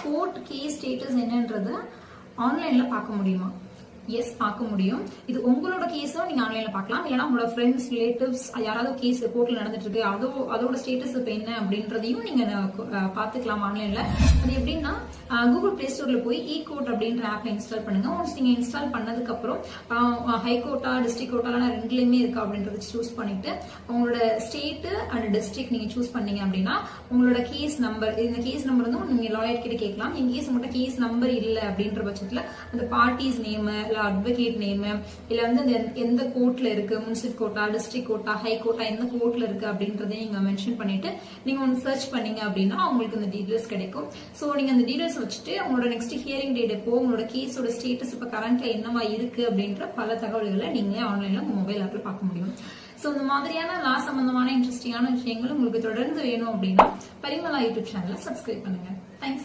Court case status என்னன்றது ஆன்லைன்ல பார்க்க முடியுமா? எஸ், பார்க்க முடியும். இது உங்களோட கேஸும் நீங்க ஆன்லைன்ல பார்க்கலாம். இல்லைன்னா உங்களோட ஃப்ரெண்ட்ஸ், ரிலேட்டிவ்ஸ் யாராவது கேஸ் கோர்ட்ல நடந்துட்டு இருக்கு, அதோட ஸ்டேட்டஸ் இப்ப என்ன அப்படின்றதையும் நீங்க பாத்துக்கலாம் ஆன்லைன்ல. அது எப்படின்னா கூகுள் பிளே ஸ்டோர்ல போய் இ கோர்ட் அப்படின்ற ஆப்ல இன்ஸ்டால் பண்ணுங்க. ஒன்ஸ் நீங்க இன்ஸ்டால் பண்ணதுக்கு அப்புறம் ஹைகோர்ட்டா டிஸ்ட்ரிக்ட் கோர்ட்டா ரெண்டுலயுமே இருக்கா அப்படின்றத சூஸ் பண்ணிட்டு உங்களோட ஸ்டேட் அண்ட் டிஸ்ட்ரிக்ட் நீங்க சூஸ் பண்ணீங்க அப்படின்னா உங்களோட கேஸ் நம்பர், இந்த கேஸ் நம்பர் வந்து நீங்க லாயர் கிட்ட கேட்கலாம். இன் கேஸ் உங்கள்கிட்ட கேஸ் நம்பர் இல்ல அப்படின்ற பட்சத்துல அந்த பார்ட்டிஸ் நேம், அட்வொகேட் நேம், இல்ல வந்து எந்த கோர்ட்ல இருக்கு, முனிசிபல் கோர்ட்டா, டிஸ்ட்ரிக்ட் கோர்ட்டா, ஹை கோர்ட்டா, எந்த கோர்ட்ல இருக்கு அப்படின்றத நீங்க மென்ஷன் பண்ணிட்டு நீங்க ஒன்னு சர்ச் பண்ணீங்க அப்படின்னா உங்களுக்கு இந்த டீடைல்ஸ் கிடைக்கும். சோ நீங்க அந்த டீடைல்ஸ் வச்சுட்டு உங்களோட நெக்ஸ்ட் ஹியரிங் டேட் எப்போ, உங்களோட கேஸோட ஸ்டேட்டஸ் இப்ப கரண்ட்ல என்னவா இருக்கு அப்படின்ற பல தகவல்களை நீங்களே ஆன்லைன்ல உங்க மொபைல் ஆப்ல பார்க்க முடியும். சோ இந்த மாதிரியான லா சம்பந்தமான இன்ட்ரெஸ்டிங்கான விஷயங்கள் உங்களுக்கு தொடர்ந்து வேணும் அப்படின்னா பரிமளா யூடியூப் சேனலை சப்ஸ்கிரைப் பண்ணுங்க. தேங்க்ஸ்.